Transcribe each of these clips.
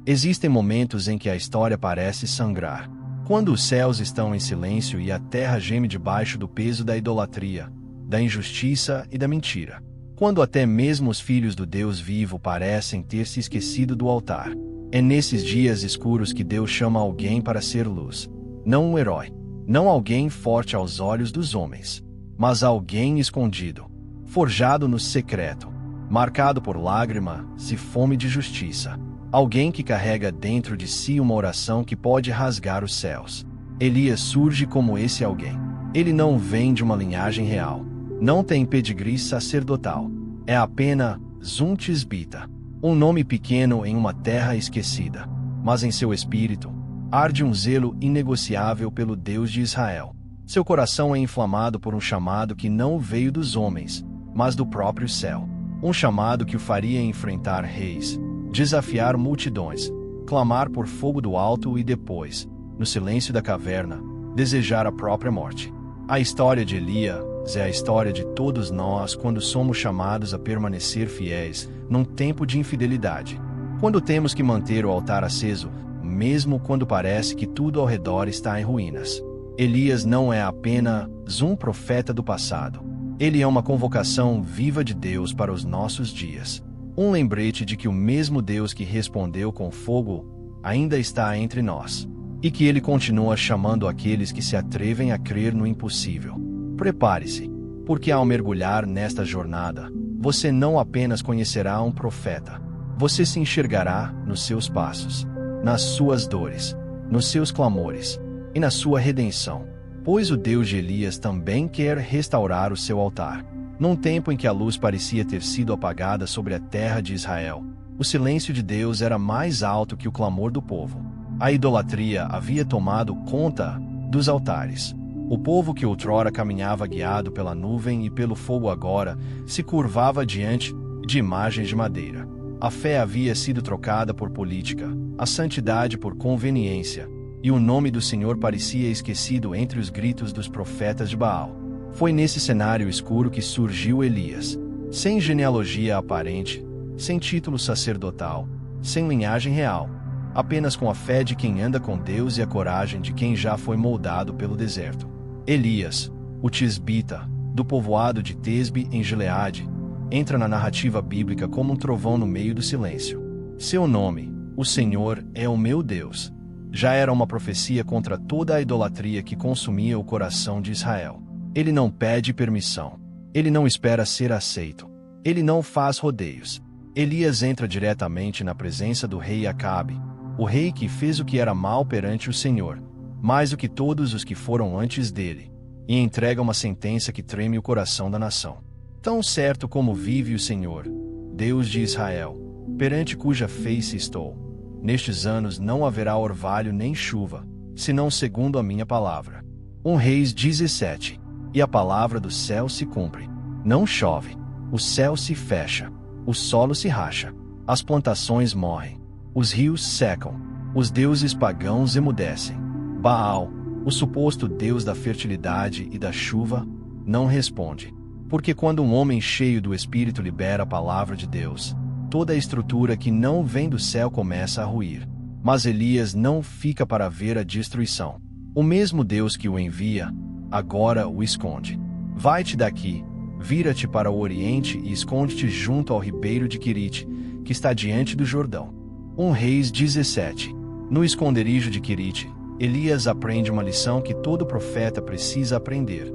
Existem momentos em que a história parece sangrar. Quando os céus estão em silêncio e a terra geme debaixo do peso da idolatria, da injustiça e da mentira. Quando até mesmo os filhos do Deus vivo parecem ter se esquecido do altar. É nesses dias escuros que Deus chama alguém para ser luz. Não um herói. Não alguém forte aos olhos dos homens. Mas alguém escondido. Forjado no secreto. Marcado por lágrimas e fome de justiça. Alguém que carrega dentro de si uma oração que pode rasgar os céus. Elias surge como esse alguém. Ele não vem de uma linhagem real. Não tem pedigree sacerdotal. É apenas um tisbita. Um nome pequeno em uma terra esquecida. Mas em seu espírito, arde um zelo inegociável pelo Deus de Israel. Seu coração é inflamado por um chamado que não veio dos homens, mas do próprio céu. Um chamado que o faria enfrentar reis, desafiar multidões, clamar por fogo do alto e depois, no silêncio da caverna, desejar a própria morte. A história de Elias é a história de todos nós quando somos chamados a permanecer fiéis num tempo de infidelidade. Quando temos que manter o altar aceso, mesmo quando parece que tudo ao redor está em ruínas. Elias não é apenas um profeta do passado. Ele é uma convocação viva de Deus para os nossos dias. Um lembrete de que o mesmo Deus que respondeu com fogo ainda está entre nós. E que Ele continua chamando aqueles que se atrevem a crer no impossível. Prepare-se, porque ao mergulhar nesta jornada, você não apenas conhecerá um profeta, você se enxergará nos seus passos, nas suas dores, nos seus clamores e na sua redenção. Pois o Deus de Elias também quer restaurar o seu altar. Num tempo em que a luz parecia ter sido apagada sobre a terra de Israel, o silêncio de Deus era mais alto que o clamor do povo. A idolatria havia tomado conta dos altares. O povo que outrora caminhava guiado pela nuvem e pelo fogo agora se curvava diante de imagens de madeira. A fé havia sido trocada por política, a santidade por conveniência, e o nome do Senhor parecia esquecido entre os gritos dos profetas de Baal. Foi nesse cenário escuro que surgiu Elias, sem genealogia aparente, sem título sacerdotal, sem linhagem real, apenas com a fé de quem anda com Deus e a coragem de quem já foi moldado pelo deserto. Elias, o tisbita, do povoado de Tesbe em Gileade, entra na narrativa bíblica como um trovão no meio do silêncio. Seu nome, o Senhor é o meu Deus, já era uma profecia contra toda a idolatria que consumia o coração de Israel. Ele não pede permissão. Ele não espera ser aceito. Ele não faz rodeios. Elias entra diretamente na presença do rei Acabe, o rei que fez o que era mal perante o Senhor, mais do que todos os que foram antes dele, e entrega uma sentença que treme o coração da nação. Tão certo como vive o Senhor, Deus de Israel, perante cuja face estou, nestes anos não haverá orvalho nem chuva, senão segundo a minha palavra. 1 Reis 17. E a palavra do céu se cumpre. Não chove, o céu se fecha, o solo se racha, as plantações morrem, os rios secam, os deuses pagãos emudecem. Baal, o suposto deus da fertilidade e da chuva, não responde. Porque quando um homem cheio do Espírito libera a palavra de Deus, toda a estrutura que não vem do céu começa a ruir. Mas Elias não fica para ver a destruição. O mesmo Deus que o envia, agora o esconde. Vai-te daqui, vira-te para o oriente e esconde-te junto ao ribeiro de Querite, que está diante do Jordão. 1 Reis 17. No esconderijo de Querite, Elias aprende uma lição que todo profeta precisa aprender.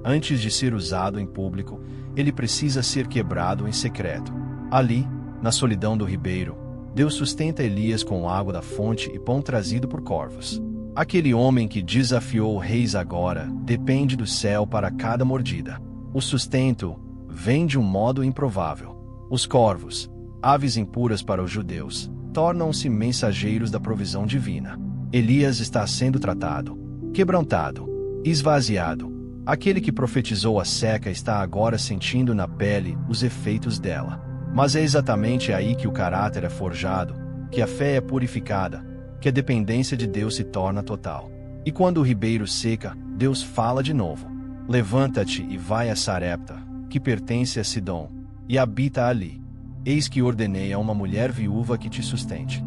Antes de ser usado em público, ele precisa ser quebrado em secreto. Ali, na solidão do ribeiro, Deus sustenta Elias com água da fonte e pão trazido por corvos. Aquele homem que desafiou reis agora depende do céu para cada mordida. O sustento vem de um modo improvável. Os corvos, aves impuras para os judeus, tornam-se mensageiros da provisão divina. Elias está sendo tratado, quebrantado, esvaziado. Aquele que profetizou a seca está agora sentindo na pele os efeitos dela. Mas é exatamente aí que o caráter é forjado, que a fé é purificada, que a dependência de Deus se torna total. E quando o ribeiro seca, Deus fala de novo. Levanta-te e vai a Sarepta, que pertence a Sidom, e habita ali. Eis que ordenei a uma mulher viúva que te sustente.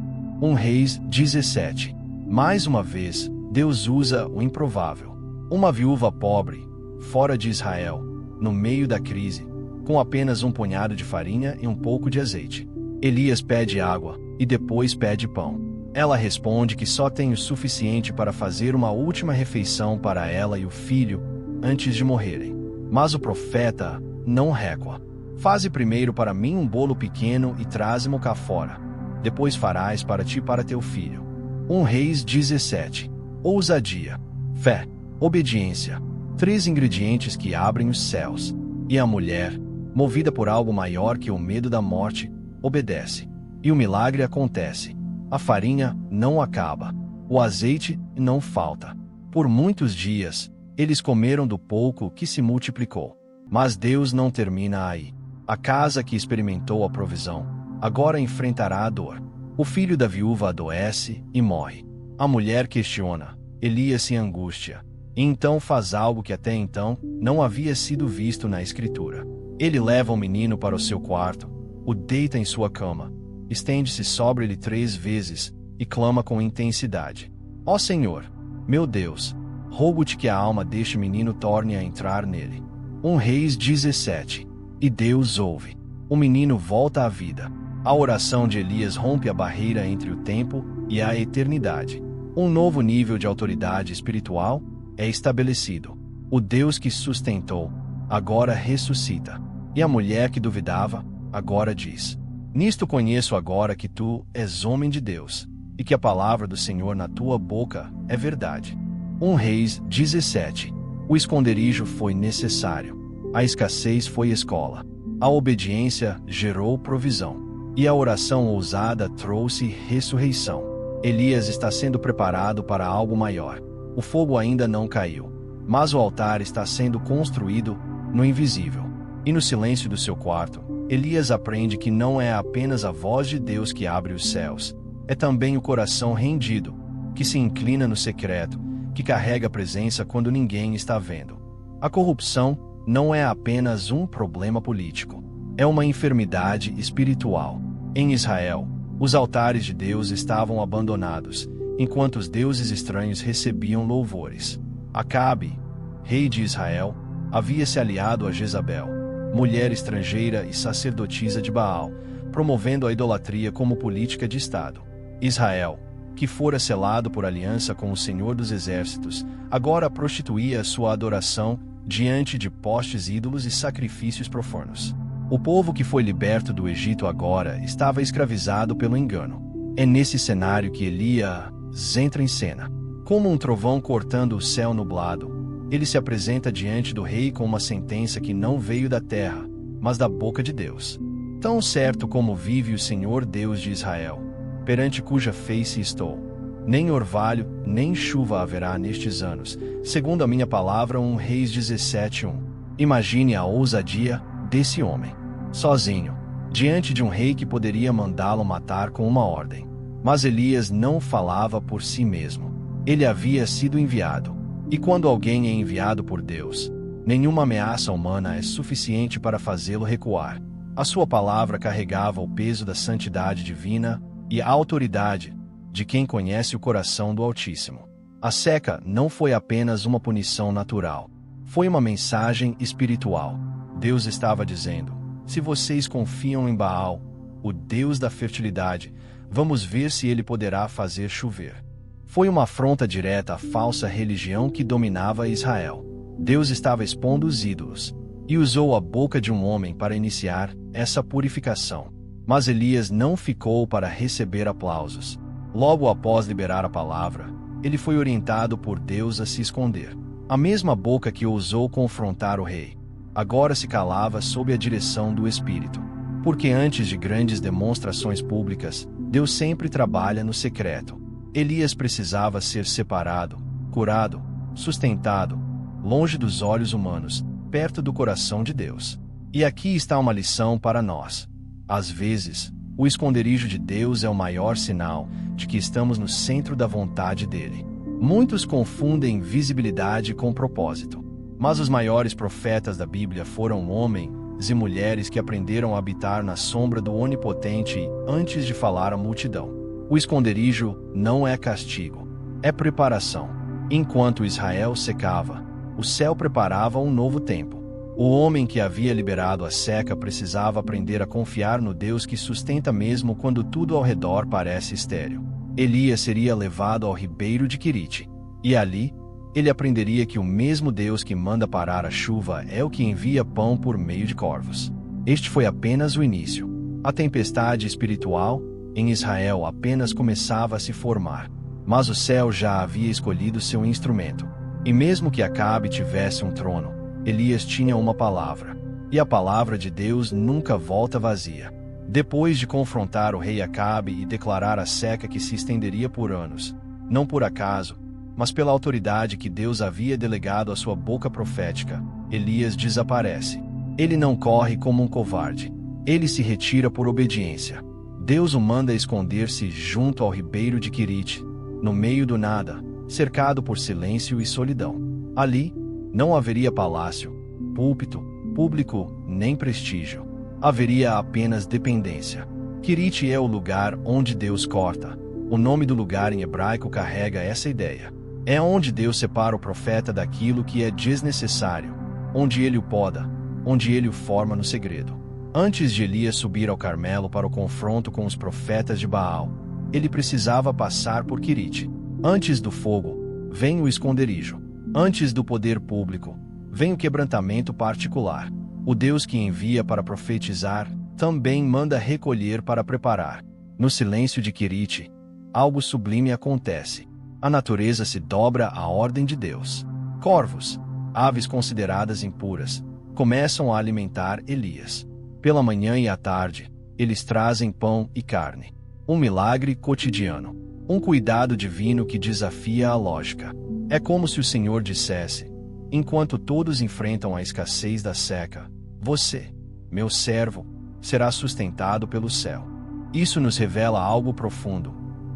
Reis 17. Mais uma vez, Deus usa o improvável. Uma viúva pobre, fora de Israel, no meio da crise, com apenas um punhado de farinha e um pouco de azeite. Elias pede água e depois pede pão. Ela responde que só tem o suficiente para fazer uma última refeição para ela e o filho antes de morrerem. Mas o profeta não recua. Faze primeiro para mim um bolo pequeno e traze-mo cá fora. Depois farás para ti e para teu filho. 1 Reis 17. Ousadia, fé, obediência. 3 ingredientes que abrem os céus. E a mulher, movida por algo maior que o medo da morte, obedece. E o milagre acontece. A farinha não acaba. O azeite não falta. Por muitos dias, eles comeram do pouco que se multiplicou. Mas Deus não termina aí. A casa que experimentou a provisão, agora enfrentará a dor. O filho da viúva adoece e morre. A mulher questiona. Elias se angustia. E então faz algo que até então não havia sido visto na Escritura. Ele leva o menino para o seu quarto, o deita em sua cama, estende-se sobre ele 3 vezes e clama com intensidade: Ó Senhor, meu Deus, rogo-te que a alma deste menino torne a entrar nele. 1 Reis 17. E Deus ouve. O menino volta à vida. A oração de Elias rompe a barreira entre o tempo e a eternidade. Um novo nível de autoridade espiritual é estabelecido. O Deus que sustentou, agora ressuscita. E a mulher que duvidava, agora diz: Nisto conheço agora que tu és homem de Deus, e que a palavra do Senhor na tua boca é verdade. 1 Reis 17. O esconderijo foi necessário. A escassez foi escola. A obediência gerou provisão. E a oração ousada trouxe ressurreição. Elias está sendo preparado para algo maior. O fogo ainda não caiu, mas o altar está sendo construído no invisível. E no silêncio do seu quarto, Elias aprende que não é apenas a voz de Deus que abre os céus, é também o coração rendido, que se inclina no secreto, que carrega a presença quando ninguém está vendo. A corrupção não é apenas um problema político, é uma enfermidade espiritual. Em Israel, os altares de Deus estavam abandonados, enquanto os deuses estranhos recebiam louvores. Acabe, rei de Israel, havia se aliado a Jezabel, mulher estrangeira e sacerdotisa de Baal, promovendo a idolatria como política de Estado. Israel, que fora selado por aliança com o Senhor dos Exércitos, agora prostituía sua adoração diante de postes ídolos e sacrifícios profanos. O povo que foi liberto do Egito agora estava escravizado pelo engano. É nesse cenário que Elias entra em cena. Como um trovão cortando o céu nublado, ele se apresenta diante do rei com uma sentença que não veio da terra, mas da boca de Deus. Tão certo como vive o Senhor Deus de Israel, perante cuja face estou, nem orvalho, nem chuva haverá nestes anos, segundo a minha palavra. 1 Reis 17:1. Imagine a ousadia desse homem, sozinho, diante de um rei que poderia mandá-lo matar com uma ordem. Mas Elias não falava por si mesmo. Ele havia sido enviado. E quando alguém é enviado por Deus, nenhuma ameaça humana é suficiente para fazê-lo recuar. A sua palavra carregava o peso da santidade divina e a autoridade de quem conhece o coração do Altíssimo. A seca não foi apenas uma punição natural. Foi uma mensagem espiritual. Deus estava dizendo: se vocês confiam em Baal, o Deus da fertilidade, vamos ver se ele poderá fazer chover. Foi uma afronta direta à falsa religião que dominava Israel. Deus estava expondo os ídolos e usou a boca de um homem para iniciar essa purificação. Mas Elias não ficou para receber aplausos. Logo após liberar a palavra, ele foi orientado por Deus a se esconder. A mesma boca que ousou confrontar o rei, agora se calava sob a direção do Espírito. Porque antes de grandes demonstrações públicas, Deus sempre trabalha no secreto. Elias precisava ser separado, curado, sustentado, longe dos olhos humanos, perto do coração de Deus. E aqui está uma lição para nós. Às vezes, o esconderijo de Deus é o maior sinal de que estamos no centro da vontade dele. Muitos confundem visibilidade com propósito. Mas os maiores profetas da Bíblia foram homens e mulheres que aprenderam a habitar na sombra do Onipotente antes de falar à multidão. O esconderijo não é castigo, é preparação. Enquanto Israel secava, o céu preparava um novo tempo. O homem que havia liberado a seca precisava aprender a confiar no Deus que sustenta mesmo quando tudo ao redor parece estéril. Elias seria levado ao ribeiro de Querite, e ali, ele aprenderia que o mesmo Deus que manda parar a chuva é o que envia pão por meio de corvos. Este foi apenas o início. A tempestade espiritual em Israel apenas começava a se formar, mas o céu já havia escolhido seu instrumento. E mesmo que Acabe tivesse um trono, Elias tinha uma palavra, e a palavra de Deus nunca volta vazia. Depois de confrontar o rei Acabe e declarar a seca que se estenderia por anos, não por acaso, mas pela autoridade que Deus havia delegado à sua boca profética, Elias desaparece. Ele não corre como um covarde, ele se retira por obediência. Deus o manda esconder-se junto ao ribeiro de Querite, no meio do nada, cercado por silêncio e solidão. Ali, não haveria palácio, púlpito, público, nem prestígio. Haveria apenas dependência. Querite é o lugar onde Deus corta. O nome do lugar em hebraico carrega essa ideia. É onde Deus separa o profeta daquilo que é desnecessário, onde ele o poda, onde ele o forma no segredo. Antes de Elias subir ao Carmelo para o confronto com os profetas de Baal, ele precisava passar por Querite. Antes do fogo, vem o esconderijo. Antes do poder público, vem o quebrantamento particular. O Deus que envia para profetizar, também manda recolher para preparar. No silêncio de Querite, algo sublime acontece. A natureza se dobra à ordem de Deus. Corvos, aves consideradas impuras, começam a alimentar Elias. Pela manhã e à tarde, eles trazem pão e carne. Um milagre cotidiano. Um cuidado divino que desafia a lógica. É como se o Senhor dissesse: enquanto todos enfrentam a escassez da seca, você, meu servo, será sustentado pelo céu. Isso nos revela algo profundo.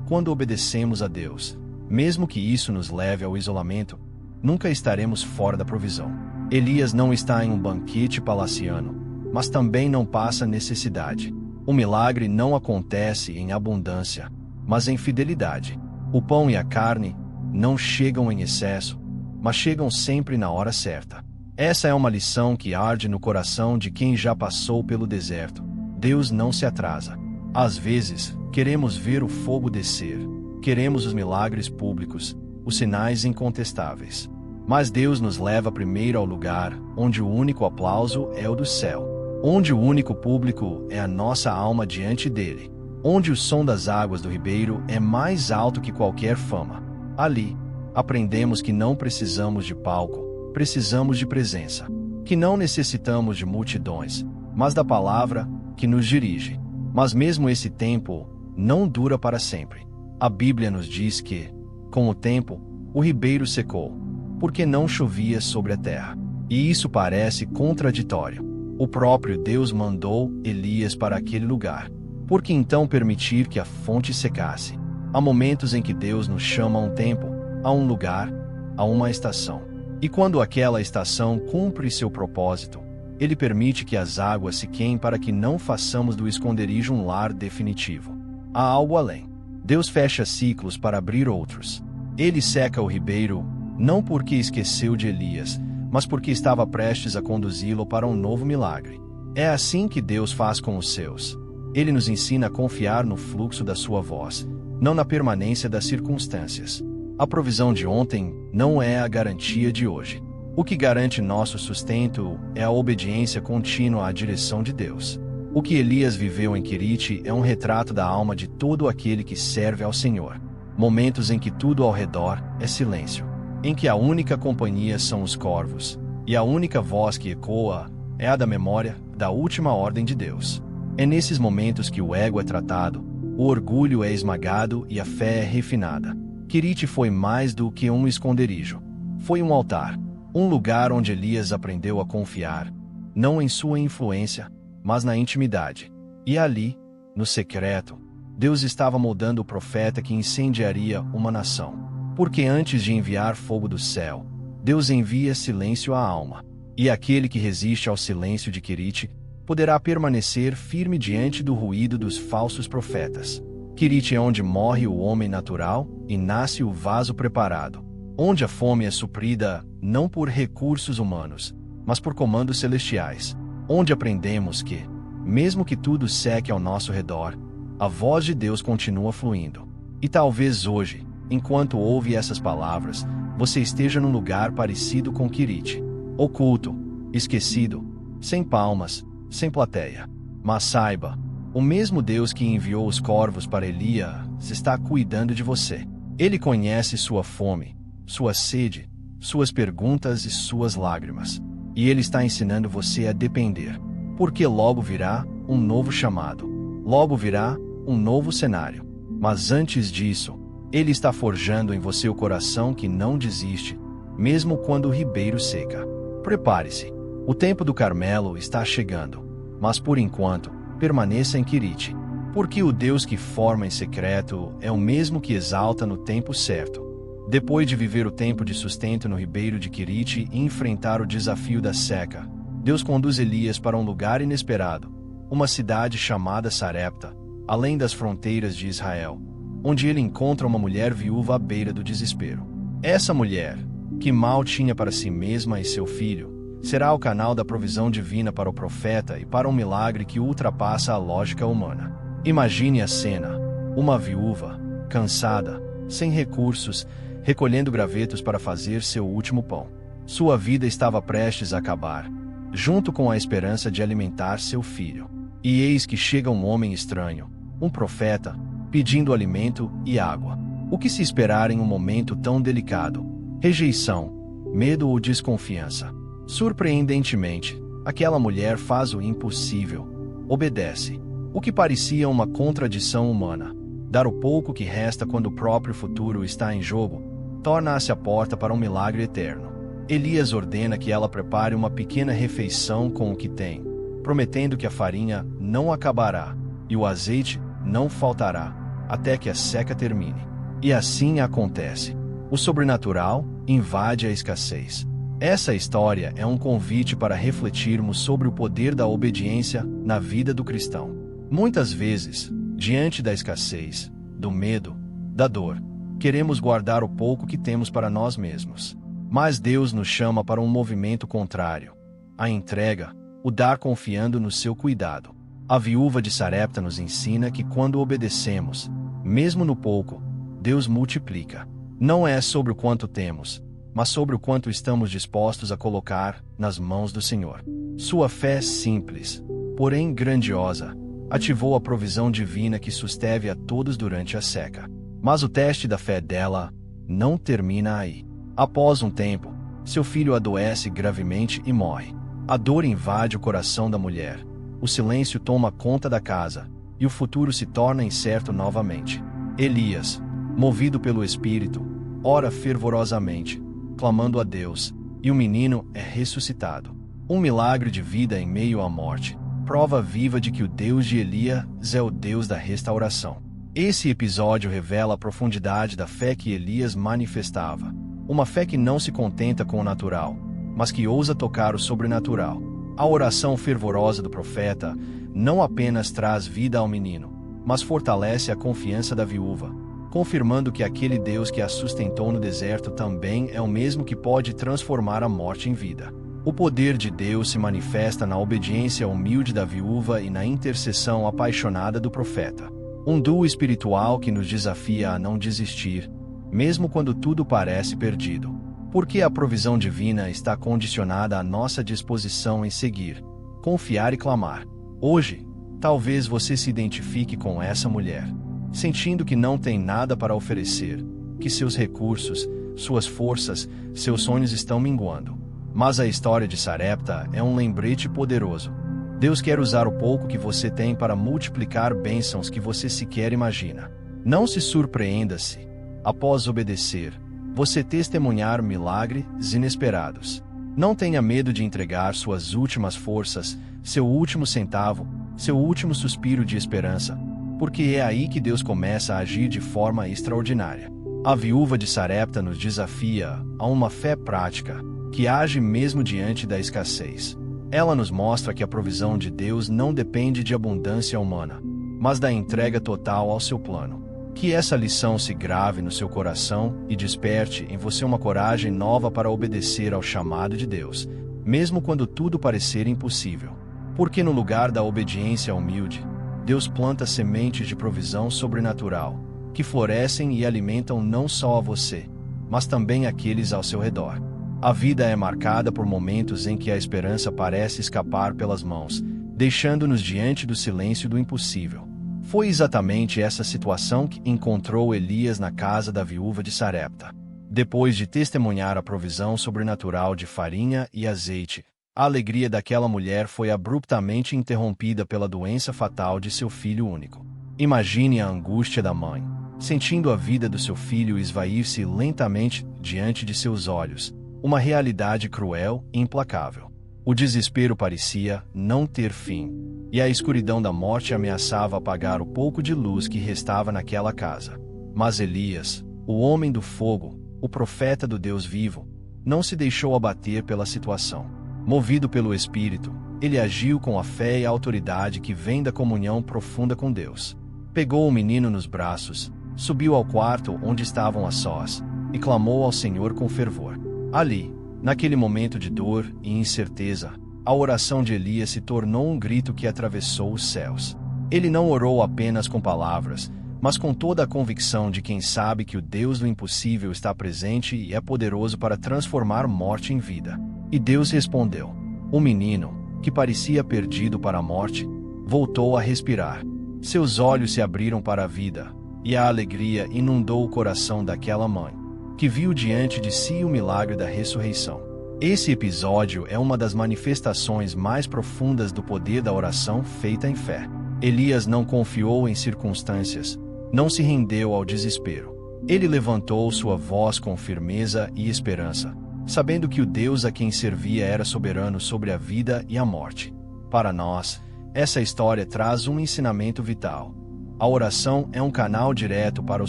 Quando obedecemos a Deus, mesmo que isso nos leve ao isolamento, nunca estaremos fora da provisão. Elias não está em um banquete palaciano, mas também não passa necessidade. O milagre não acontece em abundância, mas em fidelidade. O pão e a carne não chegam em excesso, mas chegam sempre na hora certa. Essa é uma lição que arde no coração de quem já passou pelo deserto. Deus não se atrasa. Às vezes, queremos ver o fogo descer, queremos os milagres públicos, os sinais incontestáveis. Mas Deus nos leva primeiro ao lugar onde o único aplauso é o do céu, onde o único público é a nossa alma diante dele, onde o som das águas do ribeiro é mais alto que qualquer fama. Ali, aprendemos que não precisamos de palco, precisamos de presença, que não necessitamos de multidões, mas da palavra que nos dirige. Mas mesmo esse tempo não dura para sempre. A Bíblia nos diz que, com o tempo, o ribeiro secou, porque não chovia sobre a terra. E isso parece contraditório. O próprio Deus mandou Elias para aquele lugar. Por que então permitir que a fonte secasse? Há momentos em que Deus nos chama a um tempo, a um lugar, a uma estação. E quando aquela estação cumpre seu propósito, Ele permite que as águas sequem para que não façamos do esconderijo um lar definitivo. Há algo além. Deus fecha ciclos para abrir outros. Ele seca o ribeiro, não porque esqueceu de Elias, mas porque estava prestes a conduzi-lo para um novo milagre. É assim que Deus faz com os seus. Ele nos ensina a confiar no fluxo da sua voz, não na permanência das circunstâncias. A provisão de ontem não é a garantia de hoje. O que garante nosso sustento é a obediência contínua à direção de Deus. O que Elias viveu em Querite é um retrato da alma de todo aquele que serve ao Senhor. Momentos em que tudo ao redor é silêncio, em que a única companhia são os corvos, e a única voz que ecoa é a da memória da última ordem de Deus. É nesses momentos que o ego é tratado, o orgulho é esmagado e a fé é refinada. Querite foi mais do que um esconderijo. Foi um altar, um lugar onde Elias aprendeu a confiar, não em sua influência, mas na intimidade. E ali, no secreto, Deus estava moldando o profeta que incendiaria uma nação. Porque antes de enviar fogo do céu, Deus envia silêncio à alma. E aquele que resiste ao silêncio de Querite poderá permanecer firme diante do ruído dos falsos profetas. Quirite é onde morre o homem natural e nasce o vaso preparado, onde a fome é suprida não por recursos humanos, mas por comandos celestiais, onde aprendemos que, mesmo que tudo seque ao nosso redor, a voz de Deus continua fluindo. E talvez hoje, enquanto ouve essas palavras, você esteja num lugar parecido com Quirite, oculto, esquecido, sem palmas, sem plateia. Mas saiba, o mesmo Deus que enviou os corvos para Elias está cuidando de você. Ele conhece sua fome, sua sede, suas perguntas e suas lágrimas. E Ele está ensinando você a depender. Porque logo virá um novo chamado. Logo virá um novo cenário. Mas antes disso, Ele está forjando em você o coração que não desiste, mesmo quando o ribeiro seca. Prepare-se. O tempo do Carmelo está chegando. Mas por enquanto, permaneça em Quirite. Porque o Deus que forma em secreto é o mesmo que exalta no tempo certo. Depois de viver o tempo de sustento no ribeiro de Quirite e enfrentar o desafio da seca, Deus conduz Elias para um lugar inesperado, uma cidade chamada Sarepta, além das fronteiras de Israel, onde ele encontra uma mulher viúva à beira do desespero. Essa mulher, que mal tinha para si mesma e seu filho, será o canal da provisão divina para o profeta e para um milagre que ultrapassa a lógica humana. Imagine a cena: uma viúva, cansada, sem recursos, recolhendo gravetos para fazer seu último pão. Sua vida estava prestes a acabar, junto com a esperança de alimentar seu filho. E eis que chega um homem estranho, um profeta, pedindo alimento e água. O que se esperar em um momento tão delicado? Rejeição, medo ou desconfiança? Surpreendentemente, aquela mulher faz o impossível. Obedece. O que parecia uma contradição humana, dar o pouco que resta quando o próprio futuro está em jogo, torna-se a porta para um milagre eterno. Elias ordena que ela prepare uma pequena refeição com o que tem, prometendo que a farinha não acabará e o azeite não faltará, até que a seca termine. E assim acontece. O sobrenatural invade a escassez. Essa história é um convite para refletirmos sobre o poder da obediência na vida do cristão. Muitas vezes, diante da escassez, do medo, da dor, queremos guardar o pouco que temos para nós mesmos. Mas Deus nos chama para um movimento contrário: a entrega, o dar confiando no seu cuidado. A viúva de Sarepta nos ensina que quando obedecemos, mesmo no pouco, Deus multiplica. Não é sobre o quanto temos, mas sobre o quanto estamos dispostos a colocar nas mãos do Senhor. Sua fé simples, porém grandiosa, ativou a provisão divina que susteve a todos durante a seca. Mas o teste da fé dela não termina aí. Após um tempo, seu filho adoece gravemente e morre. A dor invade o coração da mulher. O silêncio toma conta da casa, e o futuro se torna incerto novamente. Elias, movido pelo Espírito, ora fervorosamente, clamando a Deus, e o menino é ressuscitado. Um milagre de vida em meio à morte, prova viva de que o Deus de Elias é o Deus da restauração. Esse episódio revela a profundidade da fé que Elias manifestava. Uma fé que não se contenta com o natural, mas que ousa tocar o sobrenatural. A oração fervorosa do profeta não apenas traz vida ao menino, mas fortalece a confiança da viúva, confirmando que aquele Deus que a sustentou no deserto também é o mesmo que pode transformar a morte em vida. O poder de Deus se manifesta na obediência humilde da viúva e na intercessão apaixonada do profeta. Um duo espiritual que nos desafia a não desistir, mesmo quando tudo parece perdido. Porque a provisão divina está condicionada à nossa disposição em seguir, confiar e clamar. Hoje, talvez você se identifique com essa mulher, sentindo que não tem nada para oferecer, que seus recursos, suas forças, seus sonhos estão minguando. Mas a história de Sarepta é um lembrete poderoso. Deus quer usar o pouco que você tem para multiplicar bênçãos que você sequer imagina. Não se surpreenda-se, após obedecer, você testemunhar milagres inesperados. Não tenha medo de entregar suas últimas forças, seu último centavo, seu último suspiro de esperança, porque é aí que Deus começa a agir de forma extraordinária. A viúva de Sarepta nos desafia a uma fé prática, que age mesmo diante da escassez. Ela nos mostra que a provisão de Deus não depende de abundância humana, mas da entrega total ao seu plano. Que essa lição se grave no seu coração e desperte em você uma coragem nova para obedecer ao chamado de Deus, mesmo quando tudo parecer impossível. Porque no lugar da obediência humilde, Deus planta sementes de provisão sobrenatural, que florescem e alimentam não só a você, mas também aqueles ao seu redor. A vida é marcada por momentos em que a esperança parece escapar pelas mãos, deixando-nos diante do silêncio do impossível. Foi exatamente essa situação que encontrou Elias na casa da viúva de Sarepta. Depois de testemunhar a provisão sobrenatural de farinha e azeite, a alegria daquela mulher foi abruptamente interrompida pela doença fatal de seu filho único. Imagine a angústia da mãe, sentindo a vida do seu filho esvair-se lentamente diante de seus olhos, uma realidade cruel e implacável. O desespero parecia não ter fim, e a escuridão da morte ameaçava apagar o pouco de luz que restava naquela casa. Mas Elias, o homem do fogo, o profeta do Deus vivo, não se deixou abater pela situação. Movido pelo Espírito, ele agiu com a fé e a autoridade que vem da comunhão profunda com Deus. Pegou o menino nos braços, subiu ao quarto onde estavam a sós, e clamou ao Senhor com fervor. Ali, naquele momento de dor e incerteza, a oração de Elias se tornou um grito que atravessou os céus. Ele não orou apenas com palavras, mas com toda a convicção de quem sabe que o Deus do impossível está presente e é poderoso para transformar morte em vida. E Deus respondeu. O menino, que parecia perdido para a morte, voltou a respirar. Seus olhos se abriram para a vida, e a alegria inundou o coração daquela mãe, que viu diante de si o milagre da ressurreição. Esse episódio é uma das manifestações mais profundas do poder da oração feita em fé. Elias não confiou em circunstâncias, não se rendeu ao desespero. Ele levantou sua voz com firmeza e esperança, sabendo que o Deus a quem servia era soberano sobre a vida e a morte. Para nós, essa história traz um ensinamento vital. A oração é um canal direto para o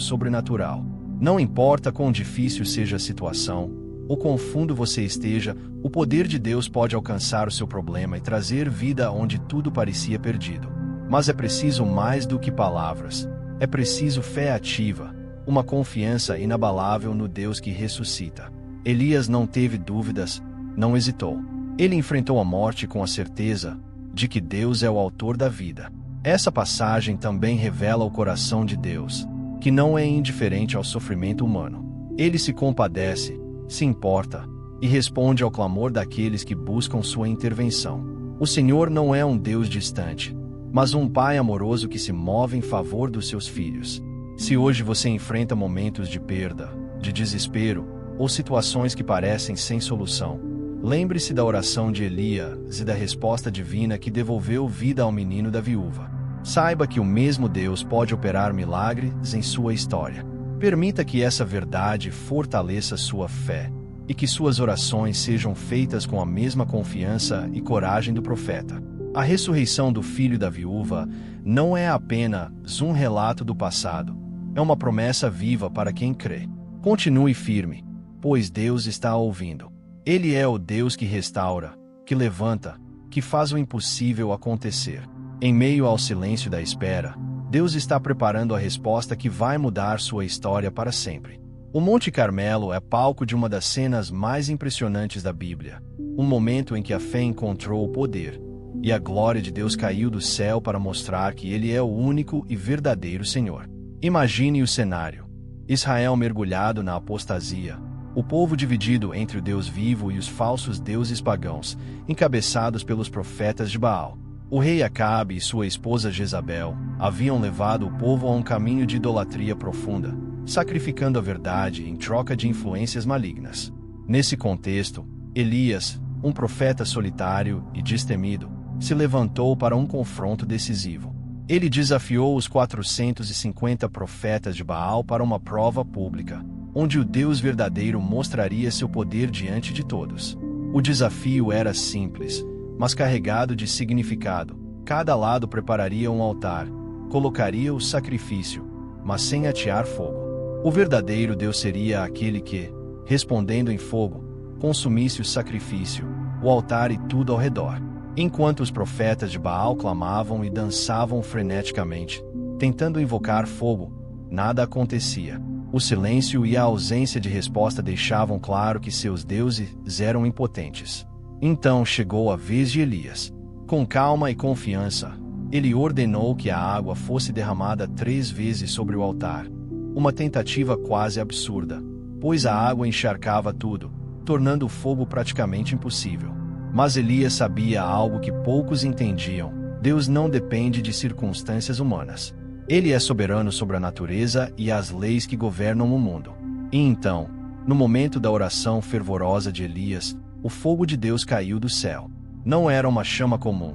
sobrenatural. Não importa quão difícil seja a situação, ou quão fundo você esteja, o poder de Deus pode alcançar o seu problema e trazer vida onde tudo parecia perdido. Mas é preciso mais do que palavras. É preciso fé ativa, uma confiança inabalável no Deus que ressuscita. Elias não teve dúvidas, não hesitou. Ele enfrentou a morte com a certeza de que Deus é o autor da vida. Essa passagem também revela o coração de Deus, que não é indiferente ao sofrimento humano. Ele se compadece, se importa e responde ao clamor daqueles que buscam sua intervenção. O Senhor não é um Deus distante, mas um Pai amoroso que se move em favor dos seus filhos. Se hoje você enfrenta momentos de perda, de desespero ou situações que parecem sem solução, lembre-se da oração de Elias e da resposta divina que devolveu vida ao menino da viúva. Saiba que o mesmo Deus pode operar milagres em sua história. Permita que essa verdade fortaleça sua fé e que suas orações sejam feitas com a mesma confiança e coragem do profeta. A ressurreição do filho da viúva não é apenas um relato do passado, é uma promessa viva para quem crê. Continue firme, pois Deus está ouvindo. Ele é o Deus que restaura, que levanta, que faz o impossível acontecer. Em meio ao silêncio da espera, Deus está preparando a resposta que vai mudar sua história para sempre. O Monte Carmelo é palco de uma das cenas mais impressionantes da Bíblia, um momento em que a fé encontrou o poder, e a glória de Deus caiu do céu para mostrar que Ele é o único e verdadeiro Senhor. Imagine o cenário: Israel mergulhado na apostasia, o povo dividido entre o Deus vivo e os falsos deuses pagãos, encabeçados pelos profetas de Baal. O rei Acabe e sua esposa Jezabel haviam levado o povo a um caminho de idolatria profunda, sacrificando a verdade em troca de influências malignas. Nesse contexto, Elias, um profeta solitário e destemido, se levantou para um confronto decisivo. Ele desafiou os 450 profetas de Baal para uma prova pública, onde o Deus verdadeiro mostraria seu poder diante de todos. O desafio era simples, mas carregado de significado. Cada lado prepararia um altar, colocaria o sacrifício, mas sem atear fogo. O verdadeiro Deus seria aquele que, respondendo em fogo, consumisse o sacrifício, o altar e tudo ao redor. Enquanto os profetas de Baal clamavam e dançavam freneticamente, tentando invocar fogo, nada acontecia. O silêncio e a ausência de resposta deixavam claro que seus deuses eram impotentes. Então chegou a vez de Elias. Com calma e confiança, ele ordenou que a água fosse derramada 3 vezes sobre o altar. Uma tentativa quase absurda, pois a água encharcava tudo, tornando o fogo praticamente impossível. Mas Elias sabia algo que poucos entendiam: Deus não depende de circunstâncias humanas. Ele é soberano sobre a natureza e as leis que governam o mundo. E então, no momento da oração fervorosa de Elias, o fogo de Deus caiu do céu. Não era uma chama comum.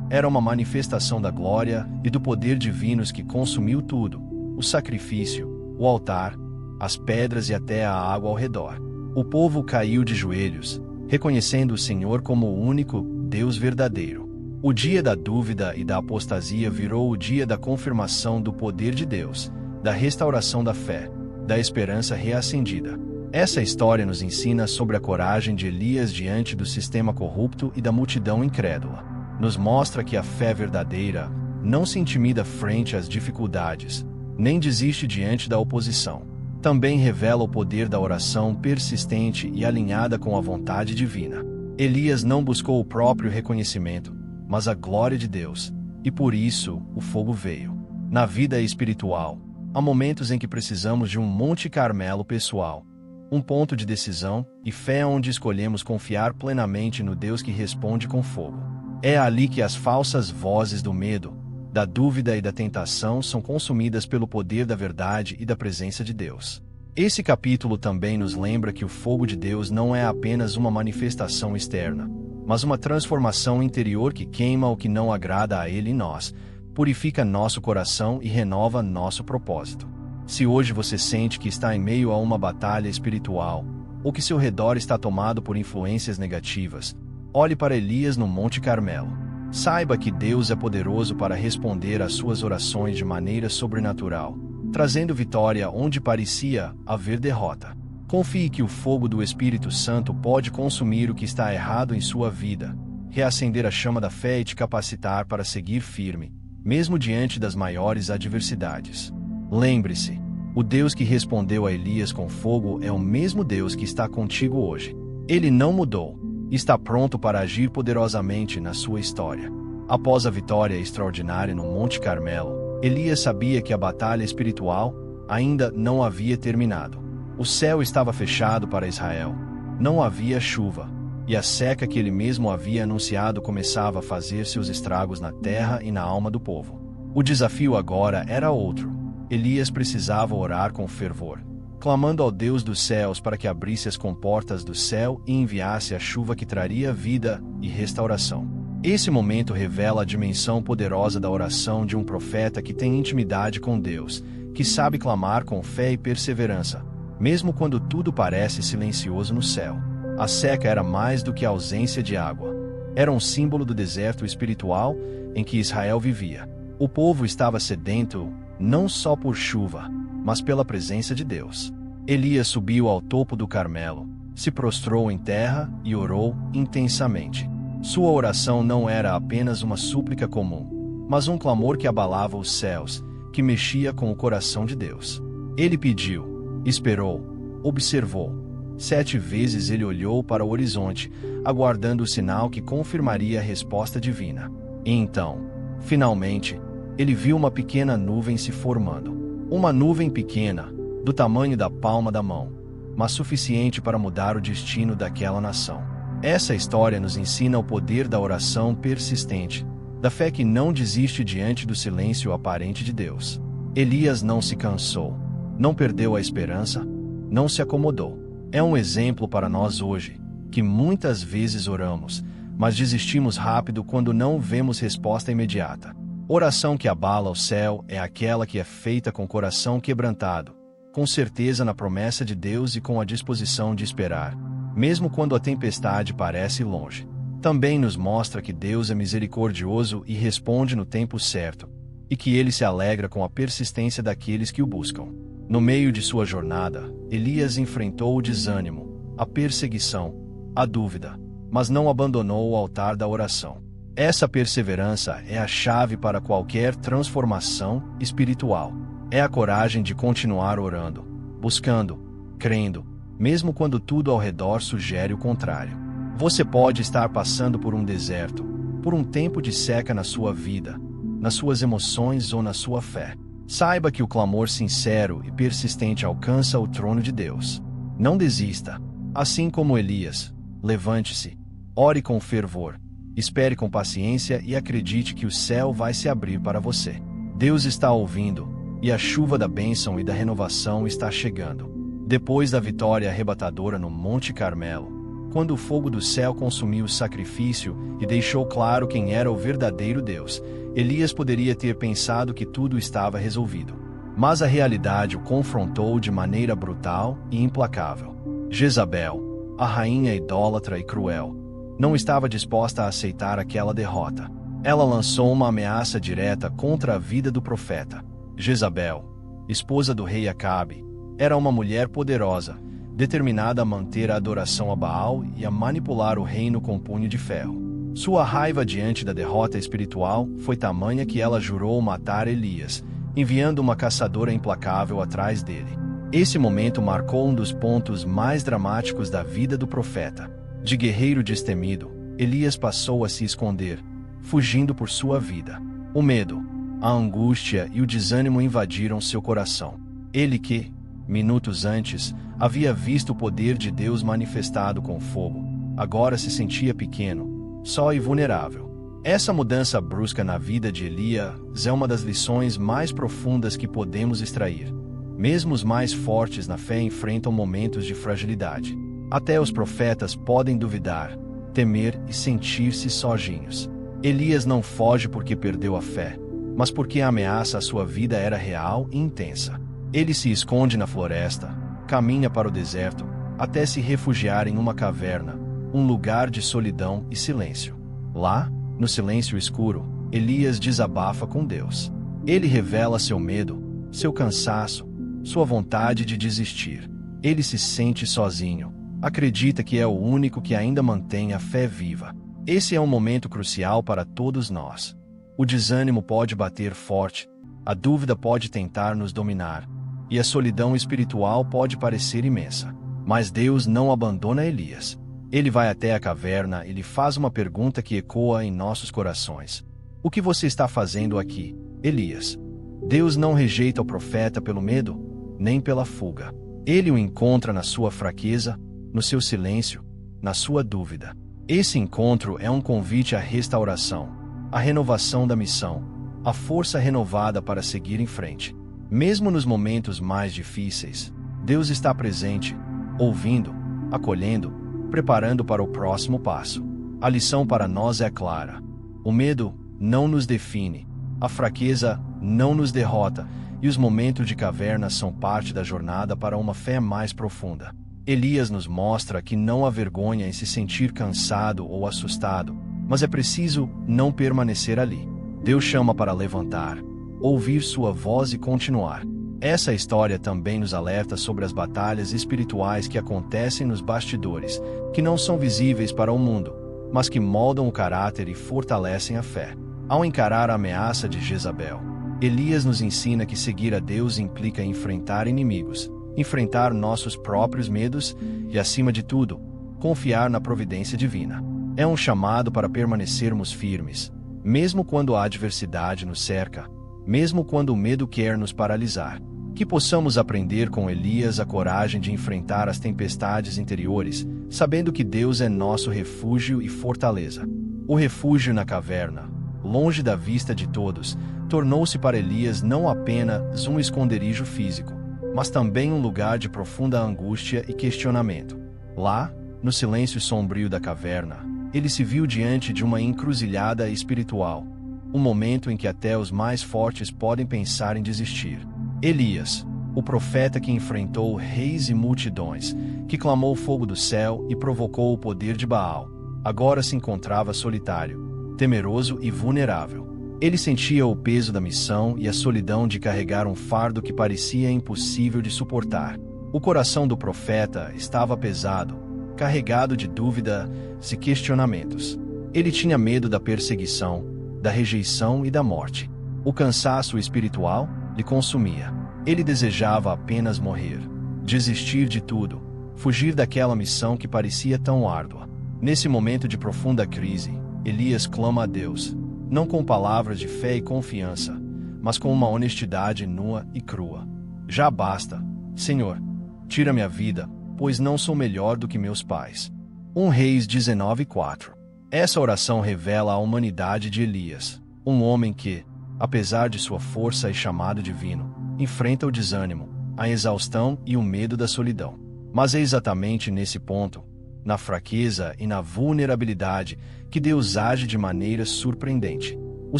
Era uma manifestação da glória e do poder divinos que consumiu tudo: o sacrifício, o altar, as pedras e até a água ao redor. O povo caiu de joelhos, reconhecendo o Senhor como o único Deus verdadeiro. O dia da dúvida e da apostasia virou o dia da confirmação do poder de Deus, da restauração da fé, da esperança reacendida. Essa história nos ensina sobre a coragem de Elias diante do sistema corrupto e da multidão incrédula. Nos mostra que a fé verdadeira não se intimida frente às dificuldades, nem desiste diante da oposição. Também revela o poder da oração persistente e alinhada com a vontade divina. Elias não buscou o próprio reconhecimento, mas a glória de Deus, e por isso o fogo veio. Na vida espiritual, há momentos em que precisamos de um Monte Carmelo pessoal, um ponto de decisão e fé onde escolhemos confiar plenamente no Deus que responde com fogo. É ali que as falsas vozes do medo, da dúvida e da tentação são consumidas pelo poder da verdade e da presença de Deus. Esse capítulo também nos lembra que o fogo de Deus não é apenas uma manifestação externa, mas uma transformação interior que queima o que não agrada a Ele em nós, purifica nosso coração e renova nosso propósito. Se hoje você sente que está em meio a uma batalha espiritual, ou que seu redor está tomado por influências negativas, olhe para Elias no Monte Carmelo. Saiba que Deus é poderoso para responder às suas orações de maneira sobrenatural, trazendo vitória onde parecia haver derrota. Confie que o fogo do Espírito Santo pode consumir o que está errado em sua vida, reacender a chama da fé e te capacitar para seguir firme, mesmo diante das maiores adversidades. Lembre-se, o Deus que respondeu a Elias com fogo é o mesmo Deus que está contigo hoje. Ele não mudou, está pronto para agir poderosamente na sua história. Após a vitória extraordinária no Monte Carmelo, Elias sabia que a batalha espiritual ainda não havia terminado. O céu estava fechado para Israel, não havia chuva, e a seca que ele mesmo havia anunciado começava a fazer seus estragos na terra e na alma do povo. O desafio agora era outro. Elias precisava orar com fervor, clamando ao Deus dos céus para que abrisse as comportas do céu e enviasse a chuva que traria vida e restauração. Esse momento revela a dimensão poderosa da oração de um profeta que tem intimidade com Deus, que sabe clamar com fé e perseverança, mesmo quando tudo parece silencioso no céu. A seca era mais do que a ausência de água. Era um símbolo do deserto espiritual em que Israel vivia. O povo estava sedento não só por chuva, mas pela presença de Deus. Elias subiu ao topo do Carmelo, se prostrou em terra e orou intensamente. Sua oração não era apenas uma súplica comum, mas um clamor que abalava os céus, que mexia com o coração de Deus. Ele pediu, esperou, observou. 7 vezes ele olhou para o horizonte, aguardando o sinal que confirmaria a resposta divina. E então, finalmente, ele viu uma pequena nuvem se formando. Uma nuvem pequena, do tamanho da palma da mão, mas suficiente para mudar o destino daquela nação. Essa história nos ensina o poder da oração persistente, da fé que não desiste diante do silêncio aparente de Deus. Elias não se cansou, não perdeu a esperança, não se acomodou. É um exemplo para nós hoje, que muitas vezes oramos, mas desistimos rápido quando não vemos resposta imediata. Oração que abala o céu é aquela que é feita com coração quebrantado, com certeza na promessa de Deus e com a disposição de esperar, mesmo quando a tempestade parece longe. Também nos mostra que Deus é misericordioso e responde no tempo certo, e que Ele se alegra com a persistência daqueles que o buscam. No meio de sua jornada, Elias enfrentou o desânimo, a perseguição, a dúvida, mas não abandonou o altar da oração. Essa perseverança é a chave para qualquer transformação espiritual. É a coragem de continuar orando, buscando, crendo, mesmo quando tudo ao redor sugere o contrário. Você pode estar passando por um deserto, por um tempo de seca na sua vida, nas suas emoções ou na sua fé. Saiba que o clamor sincero e persistente alcança o trono de Deus. Não desista. Assim como Elias, levante-se, ore com fervor, espere com paciência e acredite que o céu vai se abrir para você. Deus está ouvindo, e a chuva da bênção e da renovação está chegando. Depois da vitória arrebatadora no Monte Carmelo, quando o fogo do céu consumiu o sacrifício e deixou claro quem era o verdadeiro Deus, Elias poderia ter pensado que tudo estava resolvido. Mas a realidade o confrontou de maneira brutal e implacável. Jezabel, a rainha idólatra e cruel, não estava disposta a aceitar aquela derrota. Ela lançou uma ameaça direta contra a vida do profeta. Jezabel, esposa do rei Acabe, era uma mulher poderosa, determinada a manter a adoração a Baal e a manipular o reino com punho de ferro. Sua raiva diante da derrota espiritual foi tamanha que ela jurou matar Elias, enviando uma caçadora implacável atrás dele. Esse momento marcou um dos pontos mais dramáticos da vida do profeta. De guerreiro destemido, Elias passou a se esconder, fugindo por sua vida. O medo, a angústia e o desânimo invadiram seu coração. Ele que, minutos antes, havia visto o poder de Deus manifestado com fogo, agora se sentia pequeno, só e vulnerável. Essa mudança brusca na vida de Elias é uma das lições mais profundas que podemos extrair. Mesmo os mais fortes na fé enfrentam momentos de fragilidade. Até os profetas podem duvidar, temer e sentir-se sozinhos. Elias não foge porque perdeu a fé, mas porque a ameaça à sua vida era real e intensa. Ele se esconde na floresta, caminha para o deserto, até se refugiar em uma caverna, um lugar de solidão e silêncio. Lá, no silêncio escuro, Elias desabafa com Deus. Ele revela seu medo, seu cansaço, sua vontade de desistir. Ele se sente sozinho, acredita que é o único que ainda mantém a fé viva. Esse é um momento crucial para todos nós. O desânimo pode bater forte, a dúvida pode tentar nos dominar, e a solidão espiritual pode parecer imensa. Mas Deus não abandona Elias. Ele vai até a caverna e lhe faz uma pergunta que ecoa em nossos corações. O que você está fazendo aqui, Elias? Deus não rejeita o profeta pelo medo, nem pela fuga. Ele o encontra na sua fraqueza, no seu silêncio, na sua dúvida. Esse encontro é um convite à restauração, à renovação da missão, à força renovada para seguir em frente. Mesmo nos momentos mais difíceis, Deus está presente, ouvindo, acolhendo, preparando para o próximo passo. A lição para nós é clara. O medo não nos define, a fraqueza não nos derrota, e os momentos de caverna são parte da jornada para uma fé mais profunda. Elias nos mostra que não há vergonha em se sentir cansado ou assustado, mas é preciso não permanecer ali. Deus chama para levantar, ouvir sua voz e continuar. Essa história também nos alerta sobre as batalhas espirituais que acontecem nos bastidores, que não são visíveis para o mundo, mas que moldam o caráter e fortalecem a fé. Ao encarar a ameaça de Jezabel, Elias nos ensina que seguir a Deus implica enfrentar inimigos, enfrentar nossos próprios medos e, acima de tudo, confiar na providência divina. É um chamado para permanecermos firmes, mesmo quando a adversidade nos cerca, mesmo quando o medo quer nos paralisar. Que possamos aprender com Elias a coragem de enfrentar as tempestades interiores, sabendo que Deus é nosso refúgio e fortaleza. O refúgio na caverna, longe da vista de todos, tornou-se para Elias não apenas um esconderijo físico, mas também um lugar de profunda angústia e questionamento. Lá, no silêncio sombrio da caverna, ele se viu diante de uma encruzilhada espiritual, um momento em que até os mais fortes podem pensar em desistir. Elias, o profeta que enfrentou reis e multidões, que clamou o fogo do céu e provocou o poder de Baal, agora se encontrava solitário, temeroso e vulnerável. Ele sentia o peso da missão e a solidão de carregar um fardo que parecia impossível de suportar. O coração do profeta estava pesado, carregado de dúvidas e questionamentos. Ele tinha medo da perseguição, da rejeição e da morte. O cansaço espiritual lhe consumia. Ele desejava apenas morrer, desistir de tudo, fugir daquela missão que parecia tão árdua. Nesse momento de profunda crise, Elias clama a Deus, não com palavras de fé e confiança, mas com uma honestidade nua e crua. Já basta, Senhor, tira minha vida, pois não sou melhor do que meus pais. 1 Reis 19:4. Essa oração revela a humanidade de Elias, um homem que, apesar de sua força e chamado divino, enfrenta o desânimo, a exaustão e o medo da solidão. Mas é exatamente nesse ponto, na fraqueza e na vulnerabilidade, que Deus age de maneira surpreendente. O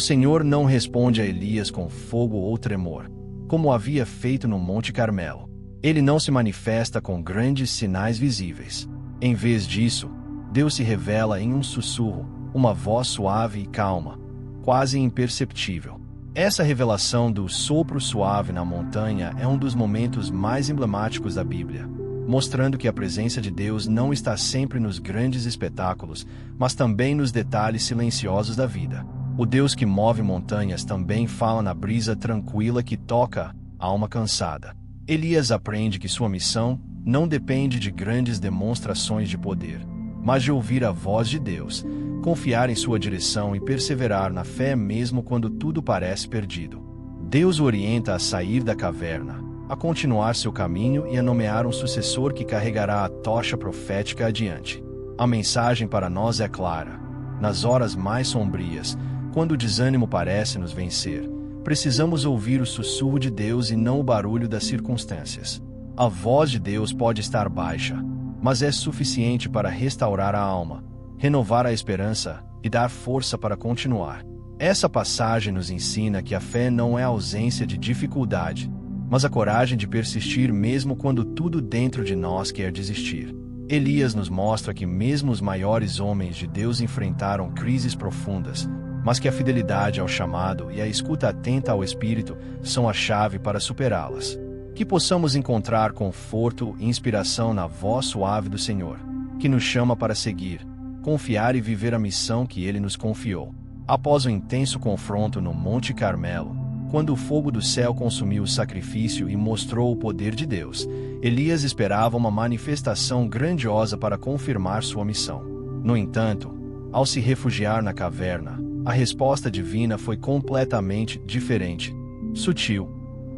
Senhor não responde a Elias com fogo ou tremor, como havia feito no Monte Carmelo. Ele não se manifesta com grandes sinais visíveis. Em vez disso, Deus se revela em um sussurro, uma voz suave e calma, quase imperceptível. Essa revelação do sopro suave na montanha é um dos momentos mais emblemáticos da Bíblia, mostrando que a presença de Deus não está sempre nos grandes espetáculos, mas também nos detalhes silenciosos da vida. O Deus que move montanhas também fala na brisa tranquila que toca a alma cansada. Elias aprende que sua missão não depende de grandes demonstrações de poder, mas de ouvir a voz de Deus, confiar em sua direção e perseverar na fé mesmo quando tudo parece perdido. Deus o orienta a sair da caverna, a continuar seu caminho e a nomear um sucessor que carregará a tocha profética adiante. A mensagem para nós é clara. Nas horas mais sombrias, quando o desânimo parece nos vencer, precisamos ouvir o sussurro de Deus e não o barulho das circunstâncias. A voz de Deus pode estar baixa, mas é suficiente para restaurar a alma, renovar a esperança e dar força para continuar. Essa passagem nos ensina que a fé não é a ausência de dificuldade, mas a coragem de persistir mesmo quando tudo dentro de nós quer desistir. Elias nos mostra que mesmo os maiores homens de Deus enfrentaram crises profundas, mas que a fidelidade ao chamado e a escuta atenta ao Espírito são a chave para superá-las. Que possamos encontrar conforto e inspiração na voz suave do Senhor, que nos chama para seguir, confiar e viver a missão que Ele nos confiou. Após o intenso confronto no Monte Carmelo, quando o fogo do céu consumiu o sacrifício e mostrou o poder de Deus, Elias esperava uma manifestação grandiosa para confirmar sua missão. No entanto, ao se refugiar na caverna, a resposta divina foi completamente diferente, sutil,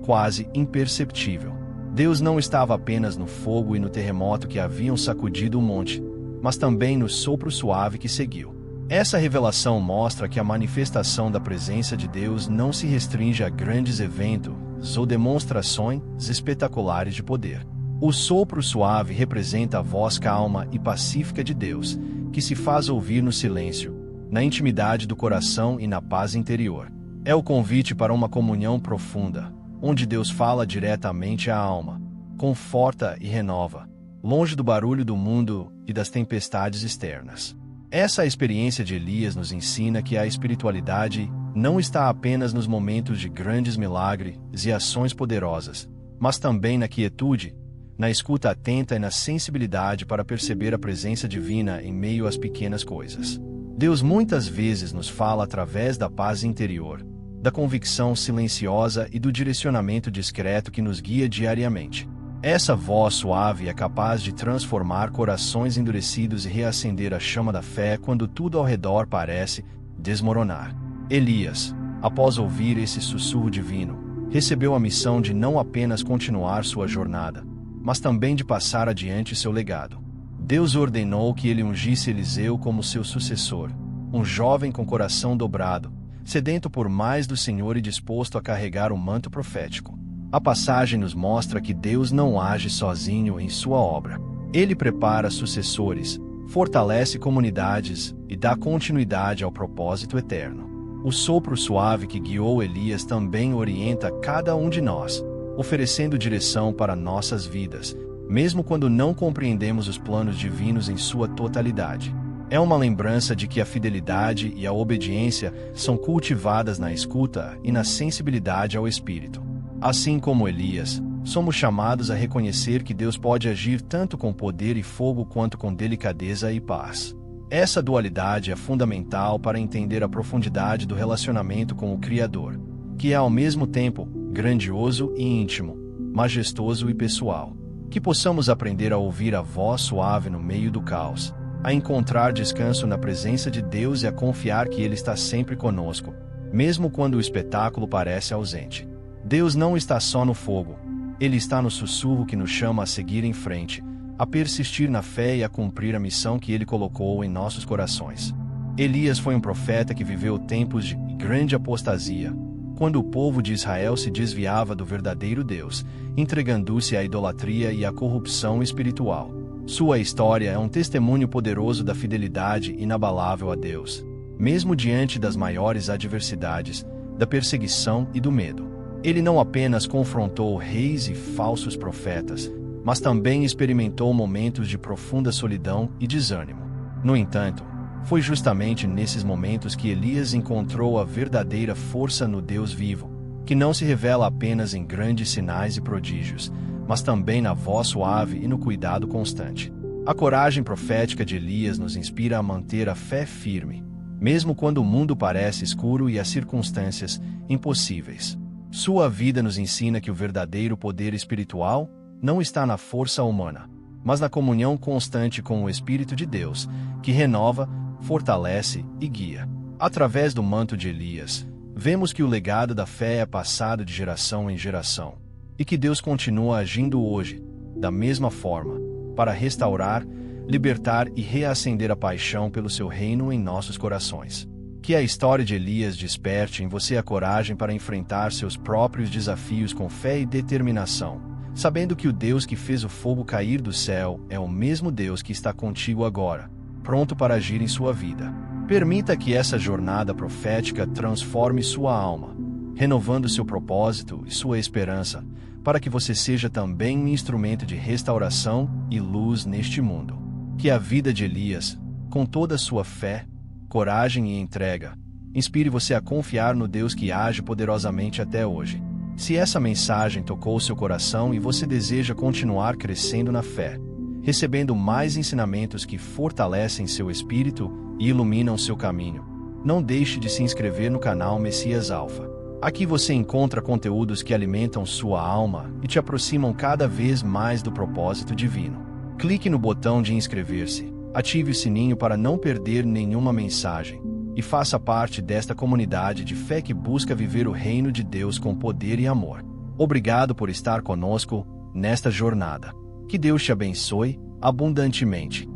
quase imperceptível. Deus não estava apenas no fogo e no terremoto que haviam sacudido o monte, mas também no sopro suave que seguiu. Essa revelação mostra que a manifestação da presença de Deus não se restringe a grandes eventos ou demonstrações espetaculares de poder. O sopro suave representa a voz calma e pacífica de Deus, que se faz ouvir no silêncio, na intimidade do coração e na paz interior. É o convite para uma comunhão profunda, onde Deus fala diretamente à alma, conforta e renova, longe do barulho do mundo e das tempestades externas. Essa experiência de Elias nos ensina que a espiritualidade não está apenas nos momentos de grandes milagres e ações poderosas, mas também na quietude, na escuta atenta e na sensibilidade para perceber a presença divina em meio às pequenas coisas. Deus muitas vezes nos fala através da paz interior, da convicção silenciosa e do direcionamento discreto que nos guia diariamente. Essa voz suave é capaz de transformar corações endurecidos e reacender a chama da fé quando tudo ao redor parece desmoronar. Elias, após ouvir esse sussurro divino, recebeu a missão de não apenas continuar sua jornada, mas também de passar adiante seu legado. Deus ordenou que ele ungisse Eliseu como seu sucessor, um jovem com coração dobrado, sedento por mais do Senhor e disposto a carregar o manto profético. A passagem nos mostra que Deus não age sozinho em sua obra. Ele prepara sucessores, fortalece comunidades e dá continuidade ao propósito eterno. O sopro suave que guiou Elias também orienta cada um de nós, oferecendo direção para nossas vidas, mesmo quando não compreendemos os planos divinos em sua totalidade. É uma lembrança de que a fidelidade e a obediência são cultivadas na escuta e na sensibilidade ao Espírito. Assim como Elias, somos chamados a reconhecer que Deus pode agir tanto com poder e fogo quanto com delicadeza e paz. Essa dualidade é fundamental para entender a profundidade do relacionamento com o Criador, que é ao mesmo tempo grandioso e íntimo, majestoso e pessoal. Que possamos aprender a ouvir a voz suave no meio do caos, a encontrar descanso na presença de Deus e a confiar que Ele está sempre conosco, mesmo quando o espetáculo parece ausente. Deus não está só no fogo, Ele está no sussurro que nos chama a seguir em frente, a persistir na fé e a cumprir a missão que Ele colocou em nossos corações. Elias foi um profeta que viveu tempos de grande apostasia, quando o povo de Israel se desviava do verdadeiro Deus, entregando-se à idolatria e à corrupção espiritual. Sua história é um testemunho poderoso da fidelidade inabalável a Deus, mesmo diante das maiores adversidades, da perseguição e do medo. Ele não apenas confrontou reis e falsos profetas, mas também experimentou momentos de profunda solidão e desânimo. No entanto, foi justamente nesses momentos que Elias encontrou a verdadeira força no Deus vivo, que não se revela apenas em grandes sinais e prodígios, mas também na voz suave e no cuidado constante. A coragem profética de Elias nos inspira a manter a fé firme, mesmo quando o mundo parece escuro e as circunstâncias impossíveis. Sua vida nos ensina que o verdadeiro poder espiritual não está na força humana, mas na comunhão constante com o Espírito de Deus, que renova, fortalece e guia. Através do manto de Elias, vemos que o legado da fé é passado de geração em geração, e que Deus continua agindo hoje, da mesma forma, para restaurar, libertar e reacender a paixão pelo seu reino em nossos corações. Que a história de Elias desperte em você a coragem para enfrentar seus próprios desafios com fé e determinação, sabendo que o Deus que fez o fogo cair do céu é o mesmo Deus que está contigo agora, pronto para agir em sua vida. Permita que essa jornada profética transforme sua alma, renovando seu propósito e sua esperança, para que você seja também um instrumento de restauração e luz neste mundo. Que a vida de Elias, com toda a sua fé, coragem e entrega, inspire você a confiar no Deus que age poderosamente até hoje. Se essa mensagem tocou seu coração e você deseja continuar crescendo na fé, recebendo mais ensinamentos que fortalecem seu espírito e iluminam seu caminho, não deixe de se inscrever no canal Messias Alpha. Aqui você encontra conteúdos que alimentam sua alma e te aproximam cada vez mais do propósito divino. Clique no botão de inscrever-se, ative o sininho para não perder nenhuma mensagem e faça parte desta comunidade de fé que busca viver o reino de Deus com poder e amor. Obrigado por estar conosco nesta jornada. Que Deus te abençoe abundantemente.